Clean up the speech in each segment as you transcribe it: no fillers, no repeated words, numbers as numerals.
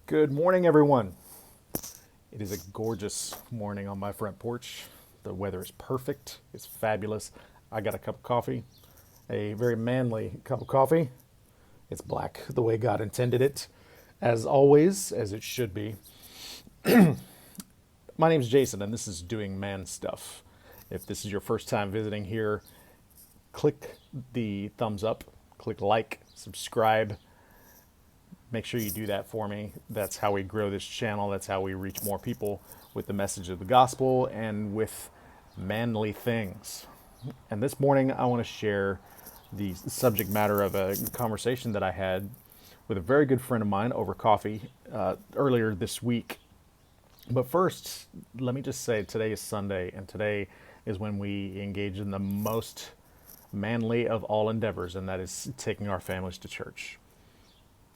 Good morning, everyone. It is a gorgeous morning on my front porch. The weather is perfect. It's fabulous. I got a cup of coffee, a very manly cup of coffee. It's black the way God intended it, as always, as it should be. My name's Jason, and this is Doing Man Stuff. If this is your first time visiting here, click the thumbs up, click like, subscribe. Make sure you do that for me. That's how we grow this channel. That's how we reach more people with the message of the gospel and with manly things. And this morning, I want to share the subject matter of a conversation that I had with a very good friend of mine over coffee earlier this week. But first, let me just say today is Sunday, and today is when we engage in the most manly of all endeavors, and that is taking our families to church.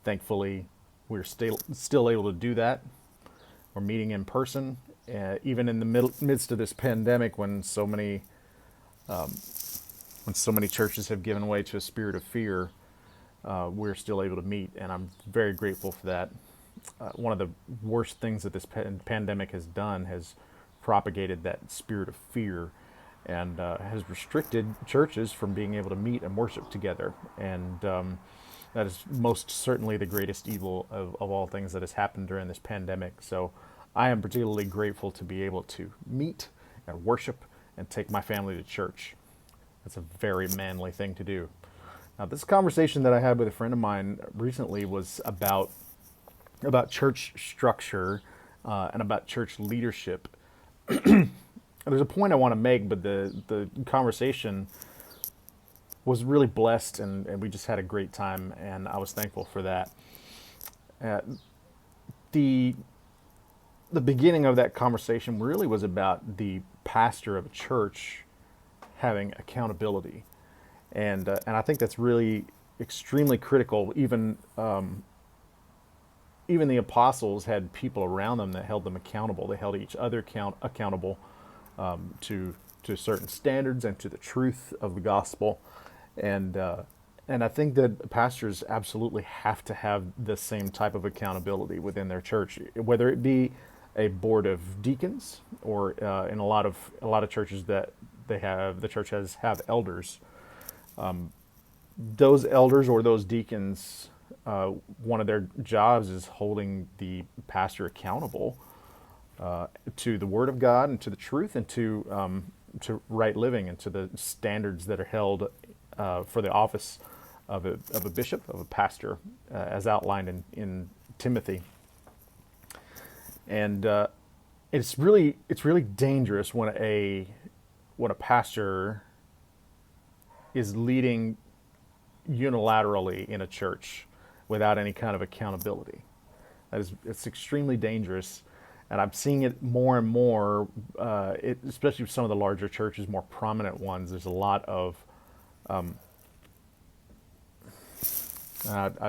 Thankfully, we're still able to do that. We're meeting in person, even in the midst of this pandemic, when so many churches have given way to a spirit of fear. We're still able to meet, and I'm very grateful for that. One of the worst things that this pandemic has done has propagated that spirit of fear and has restricted churches from being able to meet and worship together. And that is most certainly the greatest evil of all things that has happened during this pandemic. So I am particularly grateful to be able to meet and worship and take my family to church. That's a very manly thing to do. Now, this conversation that I had with a friend of mine recently was about church structure and about church leadership. There's a point I want to make, but the conversation was really blessed, and we just had a great time, and I was thankful for that. Uh, the the beginning of that conversation really was about the pastor of a church having accountability, and I think that's really extremely critical. Even the apostles had people around them that held them accountable. They held each other accountable to certain standards and to the truth of the gospel. And I think that pastors absolutely have to have the same type of accountability within their church, whether it be a board of deacons or in a lot of churches that the church have elders. Those elders or those deacons, one of their jobs is holding the pastor accountable to the Word of God and to the truth and to right living and to the standards that are held for the office of a bishop, of a pastor, as outlined in Timothy. And it's really dangerous when a pastor is leading unilaterally in a church without any kind of accountability. It's extremely dangerous, and I'm seeing it more and more. Especially with some of the larger churches, more prominent ones. There's a lot of I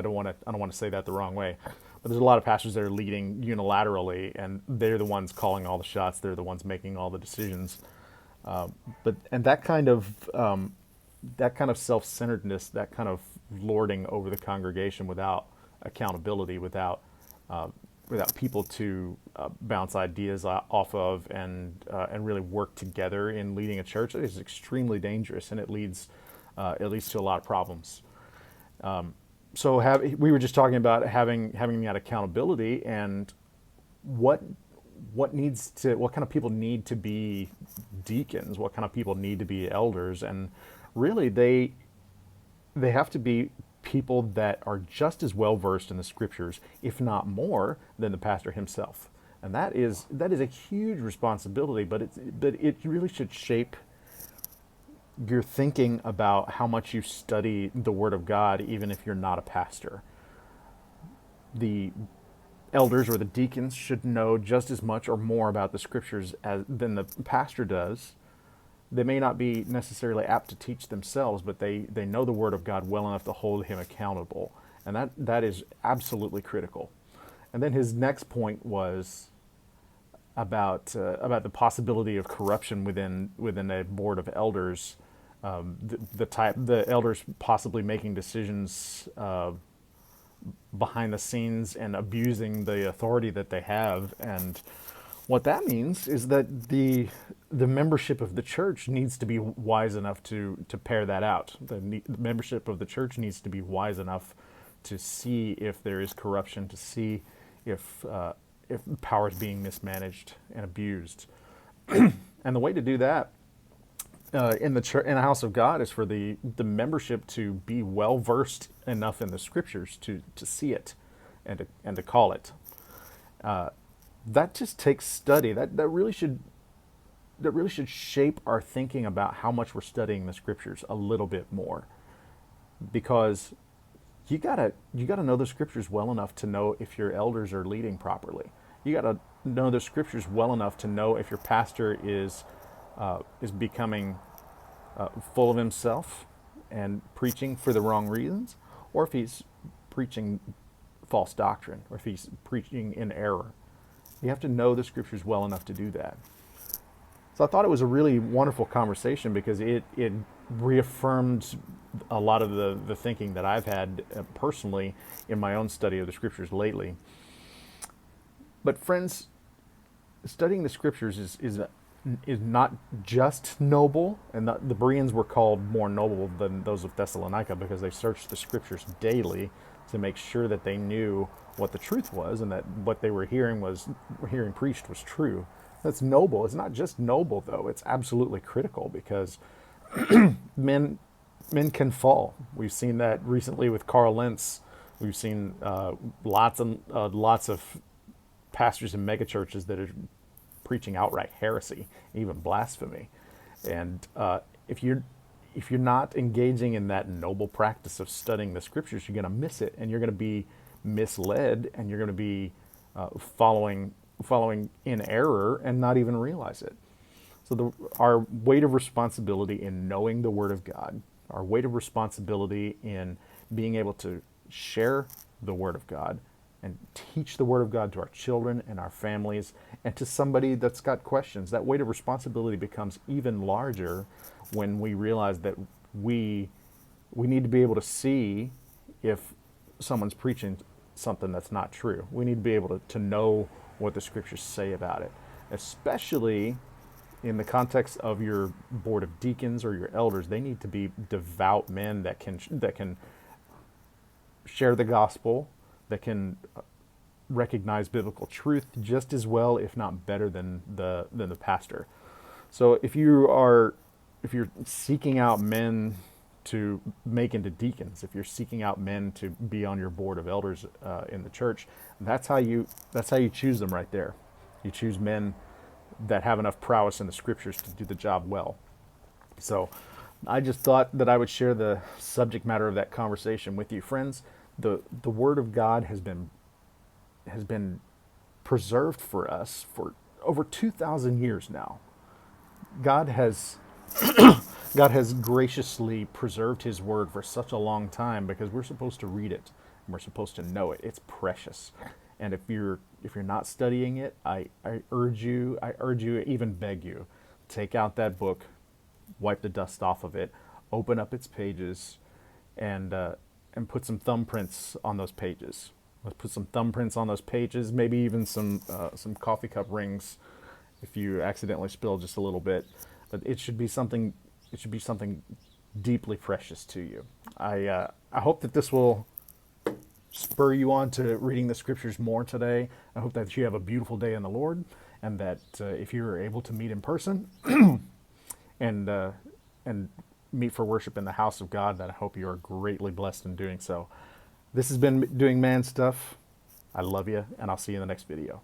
don't want to say that the wrong way, but there's a lot of pastors that are leading unilaterally, and they're the ones calling all the shots. They're the ones making all the decisions. But that kind of self-centeredness, that kind of lording over the congregation without accountability, without people to bounce ideas off of and really work together in leading a church, is extremely dangerous, and it leads to a lot of problems. So we were just talking about having that accountability and what kind of people need to be deacons, what kind of people need to be elders, and really they have to be people that are just as well versed in the scriptures, if not more, than the pastor himself. And that is a huge responsibility, but it really should shape your thinking about how much you study the Word of God, even if you're not a pastor. The elders or the deacons should know just as much or more about the scriptures than the pastor does. They may not be necessarily apt to teach themselves, but they know the Word of God well enough to hold him accountable. And that is absolutely critical. And then his next point was about the possibility of corruption within a board of elders. The elders possibly making decisions behind the scenes and abusing the authority that they have. And what that means is that the membership of the church needs to be wise enough to pair that out. The membership of the church needs to be wise enough to see if there is corruption, to see if power is being mismanaged and abused. And the way to do that in the house of God is for the membership to be well versed enough in the scriptures to see it and to call it. That just takes study. That really should shape our thinking about how much we're studying the scriptures a little bit more, because you gotta know the scriptures well enough to know if your elders are leading properly. You gotta know the scriptures well enough to know if your pastor is becoming full of himself and preaching for the wrong reasons, or if he's preaching false doctrine, or if he's preaching in error. You have to know the scriptures well enough to do that. So I thought it was a really wonderful conversation because it reaffirmed a lot of the thinking that I've had personally in my own study of the scriptures lately. But friends, studying the scriptures is not just noble, and the Bereans were called more noble than those of Thessalonica because they searched the scriptures daily to make sure that they knew what the truth was and that what they were hearing preached was true. That's noble. It's not just noble, though. It's absolutely critical because men can fall. We've seen that recently with Carl Lentz. We've seen lots of pastors in megachurches that are preaching outright heresy, even blasphemy. And if you're not engaging in that noble practice of studying the scriptures, you're going to miss it, and you're going to be misled, and you're going to be following in error and not even realize it. So our weight of responsibility in knowing the Word of God, our weight of responsibility in being able to share the Word of God and teach the Word of God to our children and our families and to somebody that's got questions, that weight of responsibility becomes even larger when we realize that we need to be able to see if someone's preaching something that's not true. We need to be able to know what the scriptures say about it, especially in the context of your board of deacons or your elders. They need to be devout men that can share the gospel, that can recognize biblical truth just as well, if not better, than the pastor. So if you're seeking out men to make into deacons, if you're seeking out men to be on your board of elders in the church, that's how you choose them right there. You choose men that have enough prowess in the scriptures to do the job well. So I just thought that I would share the subject matter of that conversation with you, friends. The Word of God has been preserved for us for over 2,000 years now. God has graciously preserved His Word for such a long time because we're supposed to read it and we're supposed to know it. It's precious. And if you're not studying it, I urge you, even beg you, take out that book, wipe the dust off of it, open up its pages, and put some thumbprints on those pages. Let's put some thumbprints on those pages, maybe even some coffee cup rings if you accidentally spill just a little bit. But it should be something deeply precious to you. I hope that this will spur you on to reading the scriptures more today. I hope that you have a beautiful day in the Lord, and that if you're able to meet in person and meet for worship in the house of God, that I hope you are greatly blessed in doing so. This has been Doing Man Stuff. I love you, and I'll see you in the next video.